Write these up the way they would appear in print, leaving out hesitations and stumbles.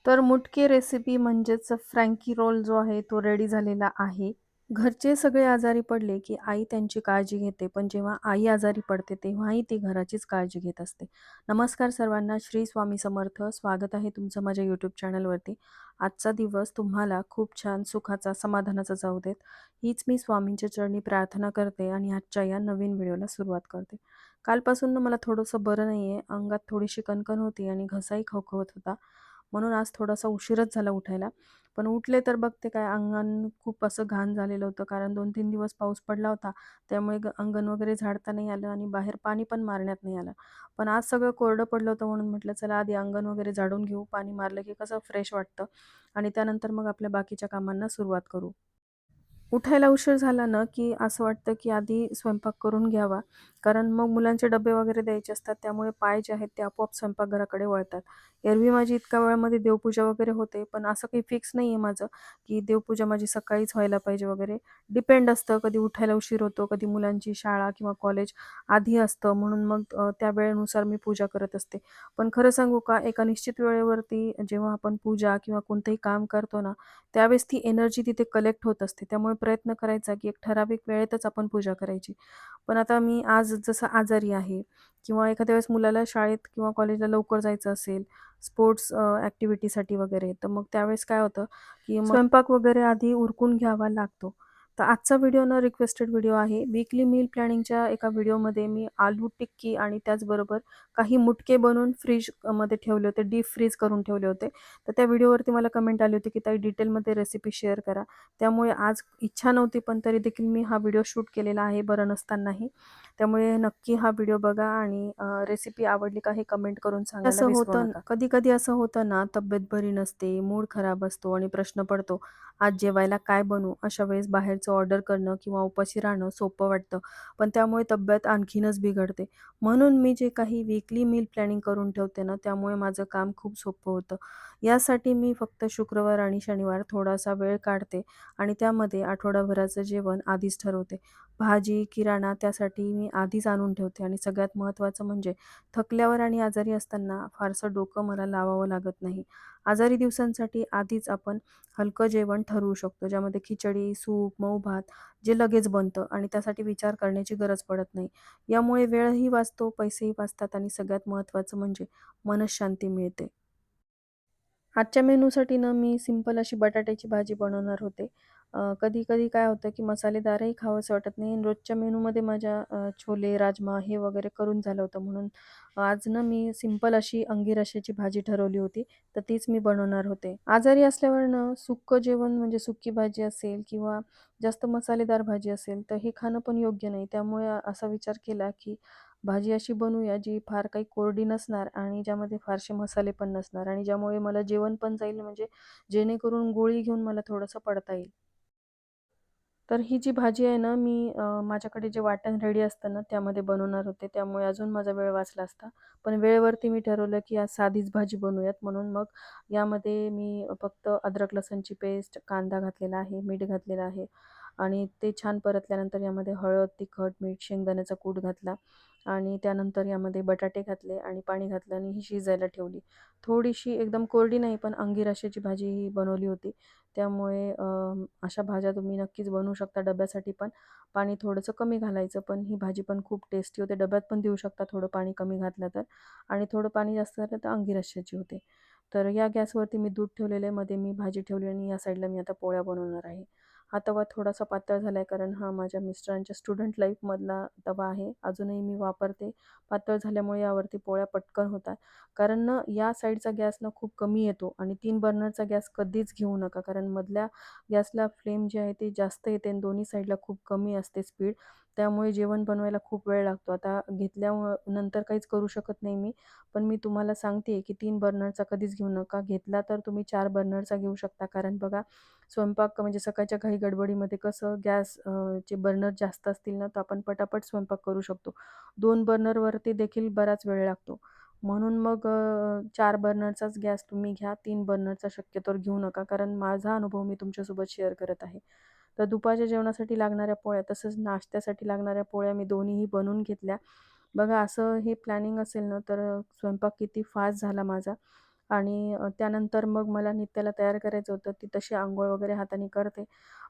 तर मुटकी रेसिपी म्हणजेच फ्रँकी रोल जो आहे तो रेडी झालेला आहे. घरचे सगळे आजारी पडले, की आई त्यांची काळजी घेते. पण जेव्हा आई आजारी पडते, तेव्हाही ती घराचीच काळजी घेत असते. नमस्कार सर्वांना, श्री स्वामी समर्थ. स्वागत आहे तुमचं माझ्या यूट्यूब चॅनलवरती. आजचा दिवस तुम्हाला खूप छान सुखाचा, समाधानाचा जाऊ देत. हीच मी स्वामींच्या चरणी प्रार्थना करते आणि आजच्या या नवीन व्हिडिओला सुरुवात करते. कालपासून ना मला थोडंसं बरं नाही आहे. अंगात थोडीशी कणकण होती आणि घसाही खवखवत होता. म्हणून आज थोडासा उशीरच झाला उठायला. पण उठले तर बघते काय अंगण खूप असं घाण झालेलं होतं. कारण 2-3 दिवस पाऊस पडला होता. त्यामुळे अंगण वगैरे झाडता नाही आलं आणि बाहेर पाणी पण मारण्यात नाही आलं. पण आज सगळं कोरडं पडलं होतं म्हणून म्हटलं चला आधी अंगण वगैरे झाडून घेऊ. पाणी मारलं की कसं फ्रेश वाटतं आणि त्यानंतर मग आपल्या बाकीच्या कामांना सुरुवात करू. उठायला उशीर झाला ना, की असं वाटतं, की आधी स्वयंपाक करून घ्यावा. कारण मग मुलांचे डब्बे वगैरे द्यायचे असतात. त्यामुळे पाय जे आहेत ते आपोआप स्वयंपाकघराकडे वळतात. एरवी माझी इतक्या वेळामध्ये देवपूजा वगैरे होते. पण असं काही फिक्स नाही आहे माझं, की देवपूजा माझी सकाळीच व्हायला पाहिजे वगैरे. डिपेंड असतं. कधी उठायला उशीर होतो, कधी मुलांची शाळा किंवा कॉलेज आधी असतं. म्हणून मग त्या वेळेनुसार मी पूजा करत असते. पण खरं सांगू का, एका निश्चित वेळेवरती जेव्हा आपण पूजा किंवा कोणतंही काम करतो ना, त्यावेळेस ती एनर्जी तिथे कलेक्ट होत असते. त्यामुळे प्रयत्न करायचा, की एक ठराविक वेळेतच आपण पूजा करायची. पण आता मी आज जसं आजारी आहे किंवा एखाद्या वेळेस मुलाला शाळेत किंवा कॉलेजला लवकर जायचं असेल, स्पोर्ट्स ॲक्टिव्हिटीसाठी वगैरे, तर मग त्यावेळेस काय होतं, की मग स्वयंपाक वगैरे आधी उरकून घ्यावा लागतो. तर आजचा व्हिडिओ ना रिक्वेस्टेड व्हिडिओ आहे. वीकली मील प्लॅनिंगच्या एका व्हिडिओमध्ये मी आलू टिक्की आणि त्याचबरोबर काही मुटके बनवून मध्ये ठेवले होते, डीप फ्रीज करून ठेवले होते. तर त्या व्हिडिओवरती मला कमेंट आली होती, की ताई डिटेलमध्ये रेसिपी शेअर करा. त्यामुळे आज इच्छा नव्हती, पण तरी देखील मी हा व्हिडिओ शूट केलेला आहे बरं नसतानाही. त्यामुळे नक्की हा व्हिडिओ बघा आणि रेसिपी आवडली का हे कमेंट करून सांगायला असं विसरू होतं नका. कधी-कधी असं होतं ना, तब्येत बरी नसते, मूड खराब असतो आणि प्रश्न पडतो, आज जेवायला काय बनवू? अशा वेळेस बाहेरचं ऑर्डर करणं किंवा उपाशी राहणं सोपं वाटतं. पण त्यामुळे तब्येत आणखीनच बिघडते. म्हणून मी जे काही वीकली मील प्लॅनिंग करून ठेवते ना, त्यामुळे माझं काम खूप सोपं होतं. यासाठी मी फक्त शुक्रवार आणि शनिवार थोडासा वेळ काढते आणि त्यामध्ये आठवडाभराचं जेवण आधीच ठरवते. भाजी, किराणा त्यासाठी मी आधीच आणून ठेवते आणि सगळ्यात महत्त्वाचं म्हणजे थकल्यावर आणि आजारी असताना फारसं डोकं मला लावावं लागत नाही. आजारी दिवसांसाठी आधीच आपण हलकं जेवण ठरवू शकतो, ज्यामध्ये खिचडी, सूप, मऊ भात जे लगेच बनतं आणि त्यासाठी विचार करण्याची गरज पडत नाही. यामुळे वेळही वाचतो, पैसेही वाचतात आणि सगळ्यात महत्त्वाचं म्हणजे मनःशांती मिळते. आजच्या मेनूसाठी ना मी सिंपल अशी बटाट्याची भाजी बनवणार होते. कधी-कधी काय होतं, की मसालेदारही खावंसं वाटत नाही आणि रोजच्या मेनूमध्ये माझ्या छोले, राजमा हे वगैरे करून झालं होतं. म्हणून आज ना मी सिंपल अशी अंगी भाजी ठरवली होती, तर तीच मी बनवणार होते. आजारी असल्यावर ना सुक्कं जेवण म्हणजे सुकी भाजी असेल किंवा जास्त मसालेदार भाजी असेल, तर हे खाणं पण योग्य नाही. त्यामुळे असा विचार केला, की भाजी अशी बनवूया जी फार काही कोरडी नसणार आणि ज्यामध्ये फारसे मसाले पण नसणार आणि ज्यामुळे मला जेवण पण जाईल म्हणजे जेणेकरून गोळी घेऊन मला थोडंसं पडता येईल. तर ही जी भाजी आहे ना मी माझ्याकडे जे वाटण रेडी असतं ना त्यामध्ये बनवणार होते. त्यामुळे अजून माझा वेळ वाचला असता. पण वेळेवरती मी ठरवलं की आज साधीच भाजी बनवूयात म्हणून मग यामध्ये मी फक्त अद्रक लसूणची पेस्ट, कांदा घातलेला आहे, मीठ घातलेलं आहे आणि ते छान परतल्यानंतर यामध्ये हळद, तिखट, मीठ, शेंगदाण्याचा कूट घातला आणि त्यानंतर यामध्ये बटाटे घातले आणि पाणी घातलं आणि ही शिजायला ठेवली. थोडीशी एकदम कोरडी नाही पण अंगी भाजी ही बनवली होती. त्यामुळे अशा भाज्या तुम्ही नक्कीच बनवू शकता डब्यासाठी पण. पाणी थोडंसं कमी घालायचं, पण ही भाजी पण खूप टेस्टी होते. डब्यात पण देऊ शकता थोडं पाणी कमी घातलं तर आणि थोडं पाणी जास्त झालं तर अंगी होते. तर या गॅसवरती मी दूध ठेवलेलं आहे, मध्ये मी भाजी ठेवली आणि या साईडला मी आता पोळ्या बनवणार आहे. हा तवा थोडासा पातळ झाला आहे, कारण हा माझ्या मिस्टरांच्या स्टुडंट लाईफमधला तवा आहे. अजूनही मी वापरते. पातळ झाल्यामुळे यावरती पोळ्या पटकन होतात. कारण ना या साईडचा गॅस ना खूप कमी येतो आणि 3 बर्नरचा गॅस कधीच घेऊ नका. कारण मधल्या गॅसला फ्लेम जी आहे ती जास्त येते आणि दोन्ही साईडला खूप कमी असते स्पीड. त्यामुळे जेवण बनवायला खूप वेळ लागतो. आता घेतल्यामुळं नंतर काहीच करू शकत नाही मी. पण मी तुम्हाला सांगते की 3 बर्नरचा कधीच घेऊ नका. घेतला तर तुम्ही 4 बर्नरचा घेऊ शकता. कारण बघा स्वयंपाक म्हणजे सकाळच्या घाई गडबडीमध्ये कसं चे बर्नर जास्त असतील ना, तर आपण पटापट स्वयंपाक करू शकतो. 2 बर्नरवरती देखील बराच वेळ लागतो. म्हणून मग 4 बर्नरचाच गॅस तुम्ही घ्या. 3 बर्नरचा शक्यतोवर घेऊ नका. कारण माझा अनुभव मी तुमच्यासोबत शेअर करत आहे. तर दुपारच्या जेवणासाठी लागणाऱ्या पोळ्या तसंच नाश्त्यासाठी लागणाऱ्या पोळ्या मी दोन्हीही बनवून घेतल्या. बघा असं हे प्लॅनिंग असेल ना, तर स्वयंपाक किती फास्ट झाला माझा आणि त्यानंतर मग मला नित्याला तयार करायचं होतं. ती तशी अंघोळ वगैरे हाताने करते.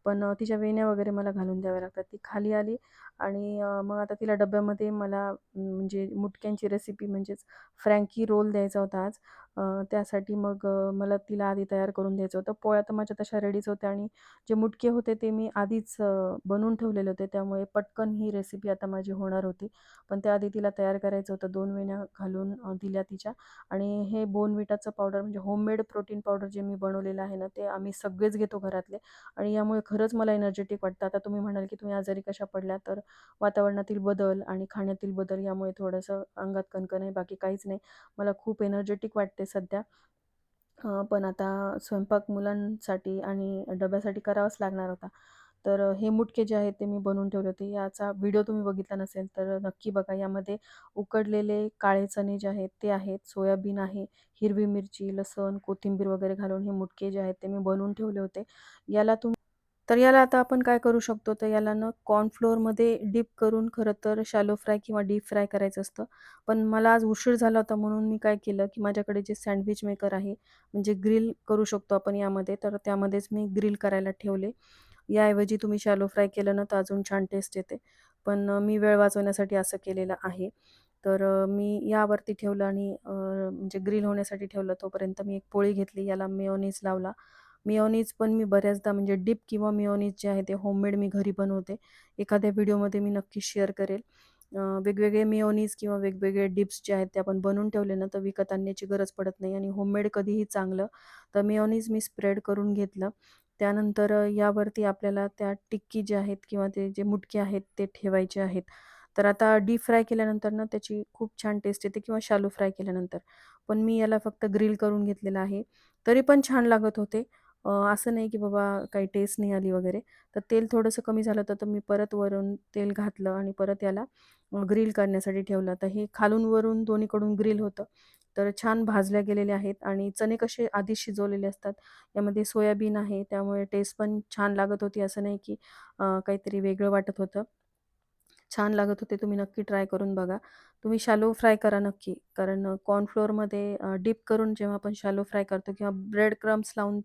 पण तिच्या वेण्या वगैरे मला घालून द्याव्या लागतात. ती खाली आली आणि मग आता तिला डब्यामध्ये मला म्हणजे मुटक्यांची रेसिपी म्हणजेच फ्रँकी रोल द्यायचा होता आज. त्यासाठी मग मला तिला आधी तयार करून द्यायचं होतं. पोळ्या तर माझ्या तशा रेडीच होत्या आणि जे मुटके होते ते मी आधीच बनवून ठेवलेले होते. त्यामुळे पटकन ही रेसिपी आता माझी होणार होती. पण त्याआधी तिला तयार करायचं होतं. 2 वेण्या घालून दिल्या तिच्या आणि हे बोर्नव्हिटाचं पावडर म्हणजे होममेड प्रोटीन पावडर जे मी बनवलेलं आहे ना, ते आम्ही सगळेच घेतो घरातले आणि यामुळे खरंच मला एनर्जेटिक वाटतं. आता तुम्ही म्हणाल, की तुम्ही आजारी कशा पडल्या? तर वातावरणातील बदल आणि खाण्यातील बदल यामुळे थोडंसं अंगात कणकण आहे, बाकी काहीच नाही. मला खूप एनर्जेटिक वाटते सध्या. पण आता स्वयंपाक मुलांसाठी आणि डब्यासाठी करावाच लागणार होता. तर हे मुटके जे आहेत ते मी बनवून ठेवले होते. याचा व्हिडिओ तुम्ही बघितला नसेल तर नक्की बघा. यामध्ये उकडलेले काळे चणे जे आहेत ते आहेत, सोयाबीन आहे, हिरवी मिरची, लसूण, कोथिंबीर वगैरे घालून हे मुटके जे आहेत ते मी बनवून ठेवले होते. याला तर याला आता आपण काय करू शकतो, तर याला ना कॉर्नफ्लोअरमध्ये डिप करून खरं तर शॅलो फ्राय किंवा डीप फ्राय करायचं असतं. पण मला आज उशीर झाला होता म्हणून मी काय केलं, की माझ्याकडे जे सँडविच मेकर आहे, म्हणजे ग्रिल करू शकतो आपण यामध्ये, तर त्यामध्येच मी ग्रिल करायला ठेवले. याऐवजी तुम्ही शॅलो फ्राय केलं ना, तर अजून छान टेस्ट येते. पण मी वेळ वाचवण्यासाठी असं केलेलं आहे. तर मी यावरती ठेवलं आणि म्हणजे ग्रिल होण्यासाठी ठेवलं. तोपर्यंत मी एक पोळी घेतली, याला मेयोनीज लावला. मेयोनीज पण मी बऱ्याचदा म्हणजे डिप किंवा मेयोनीज जे आहे ते होममेड मी घरी बनवते. एखाद्या व्हिडिओमध्ये मी नक्की शेअर करेल. वेगवेगळे मेयोनीज किंवा वेगवेगळे डिप्स जे आहेत ते आपण बनवून ठेवले ना, तर विकत आणण्याची गरज पडत नाही आणि होममेड कधीही चांगलं. तर मेयोनीज मी स्प्रेड करून घेतलं. त्यानंतर यावरती आपल्याला त्या टिक्की ज्या आहेत किंवा ते जे मुटके आहेत ते ठेवायचे आहेत. तर आता डीप फ्राय केल्यानंतर ना त्याची खूप छान टेस्ट येते किंवा शॅलो फ्राय केल्यानंतर. पण मी याला फक्त ग्रिल करून घेतलेलं आहे. तरी पण छान लागत होते. असं नाही की बाबा काही टेस्ट नाही आली वगैरे. तर तेल थोडंसं कमी झालं होतं, तर मी परत वरून तेल घातलं आणि परत याला ग्रिल करण्यासाठी ठेवलं. तर हे खालून वरून दोन्हीकडून ग्रिल होतं. तर छान भाजल्या गेलेले आहेत आणि चणे कसे आधी शिजवलेले असतात. यामध्ये सोयाबीन आहे, त्यामुळे टेस्ट पण छान लागत होती. असं नाही की काहीतरी वेगळं वाटत होतं. छान लागत होते. तुम्ही नक्की ट्राय करून बघा. तुम्ही शॅलो फ्राय करा नक्की. कारण कॉर्नफ्लोअरमध्ये डिप करून जेव्हा आपण शॅलो फ्राय करतो किंवा ब्रेड क्रम्स लावून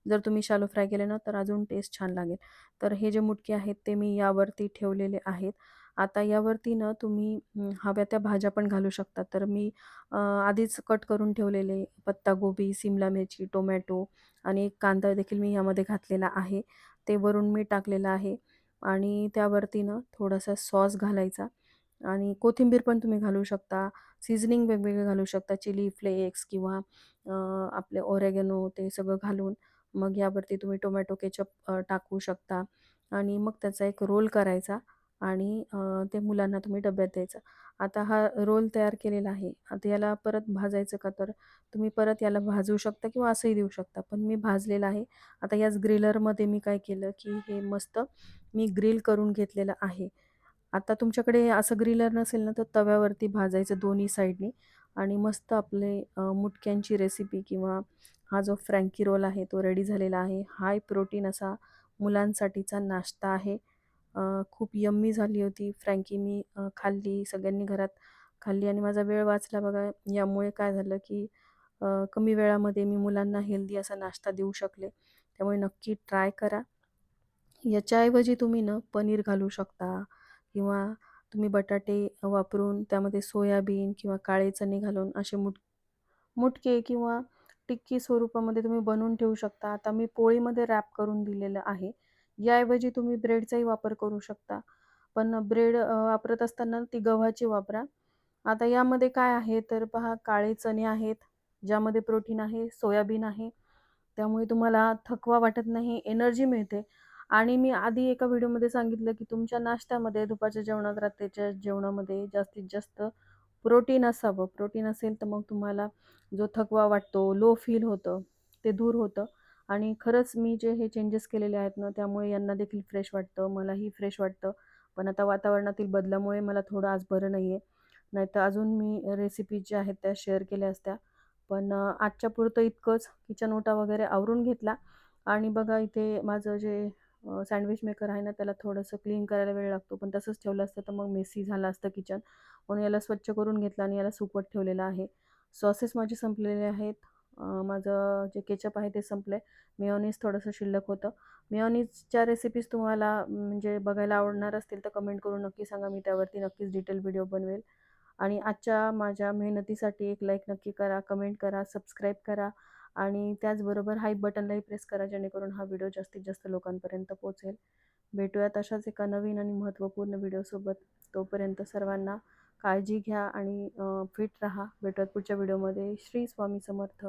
जर तुम्ही शॅलो फ्राय केले ना, तर अजून टेस्ट छान लागेल. तर हे जे मुटके आहेत ते मी यावरती ठेवलेले आहेत. आता यावरती ना तुम्ही हव्या त्या भाज्या पण घालू शकता. तर मी आधीच कट करून ठेवलेले पत्ताकोबी, सिमला मिरची, टोमॅटो आणि एक कांदा देखील मी यामध्ये घातलेला आहे. ते वरून मी टाकलेलं आहे. आणि त्यावरती ना थोडासा सॉस घालायचा आणि कोथिंबीर पण तुम्ही घालू शकता. सीझनिंग वेगवेगळे घालू शकता. चिली फ्लेक्स किंवा आपले ओरेगॅनो ते सगळं घालून मग यावरती तुम्ही टोमॅटो केचप टाकू शकता आणि मग त्याचा एक रोल करायचा आणि ते मुलांना तुम्ही डब्यात द्यायचं. आता हा रोल तयार केलेला आहे. आता याला परत भाजायचं का, तर तुम्ही परत याला भाजू शकता किंवा असंही देऊ शकता. पण मी भाजलेलं आहे. आता याच ग्रिलरमध्ये मी काय केलं, की हे मस्त मी ग्रिल करून घेतलेलं आहे. आता तुमच्याकडे असं ग्रिलर नसेल ना, तर तव्यावरती भाजायचं दोन्ही साईडनी आणि मस्त आपले मुटक्यांची रेसिपी किंवा हा जो फ्रँकी रोल आहे तो रेडी झालेला आहे. हाय प्रोटीन असा मुलांसाठीचा नाश्ता आहे. खूप यम्मी झाली होती फ्रँकी. मी खाल्ली, सगळ्यांनी घरात खाल्ली आणि माझा वेळ वाचला बघा. यामुळे काय झालं, की कमी वेळामध्ये मी मुलांना हेल्दी असा नाश्ता देऊ शकले. त्यामुळे नक्की ट्राय करा. याच्याऐवजी तुम्ही ना पनीर घालू शकता किंवा तुम्ही बटाटे वापरून त्यामध्ये सोयाबीन किंवा काळे चणे घालून असे मुटके किंवा टिक्की स्वरूपामध्ये तुम्ही बनवून ठेवू शकता. आता मी पोळीमध्ये रॅप करून दिलेलं आहे. याऐवजी तुम्ही ब्रेडचाही वापर करू शकता. पण ब्रेड वापरत असताना ती गव्हाची वापरा. आता यामध्ये काय आहे तर पहा, काळे चणे आहेत, ज्यामध्ये प्रोटीन आहे, सोयाबीन आहे. त्यामुळे तुम्हाला थकवा वाटत नाही, एनर्जी मिळते. आणि मी आधी एका व्हिडिओमध्ये सांगितलं, की तुमच्या नाश्त्यामध्ये, दुपारच्या जेवणात, रात्रीच्या जेवणामध्ये जास्तीत जास्त प्रोटीन असावं. प्रोटीन असेल तर मग तुम्हाला जो थकवा वाटतो, लो फील होतं, ते दूर होतं. आणि खरंच मी जे हे चेंजेस केलेले आहेत ना, त्यामुळे यांना देखील फ्रेश वाटतं, मलाही फ्रेश वाटतं. पण आता वातावरणातील बदलामुळे मला थोडं आज बरं नाही आहे. नाहीतर अजून मी रेसिपीज ज्या आहेत त्या शेअर केल्या असत्या. पण आजच्या पुरतं इतकंच. किचन ओटा वगैरे आवरून घेतला आणि बघा इथे माझं जे सँडविच मेकर आहे ना, त्याला थोडंसं क्लीन करायला वेळ लागतो. पण तसंच ठेवलं असतं तर मग मेसी झालं असतं किचन. म्हणून याला स्वच्छ करून घेतलं आणि याला सुकवत ठेवलेलं आहे. सॉसेस माझे संपलेले आहेत. माझं जे केचप आहे ते संपलं आहे. मेयोनीज थोडंसं शिल्लक होतं. मेयोनीजच्या रेसिपीज तुम्हाला म्हणजे बघायला आवडणार असतील तर कमेंट करून नक्की सांगा. मी त्यावरती नक्कीच डिटेल व्हिडिओ बनवेल. आणि आजच्या माझ्या मेहनतीसाठी एक लाईक नक्की करा, कमेंट करा, सबस्क्राईब करा आणि त्याचबरोबर हाय बटनलाही प्रेस करा, जेणेकरून हा व्हिडिओ जास्तीत जास्त लोकांपर्यंत पोहोचेल. भेटूयात अशाच एका नवीन आणि महत्त्वपूर्ण व्हिडिओसोबत. तोपर्यंत सर्वांना काळजी घ्या आणि फिट राहा. भेटूयात पुढच्या व्हिडिओमध्ये. श्री स्वामी समर्थ.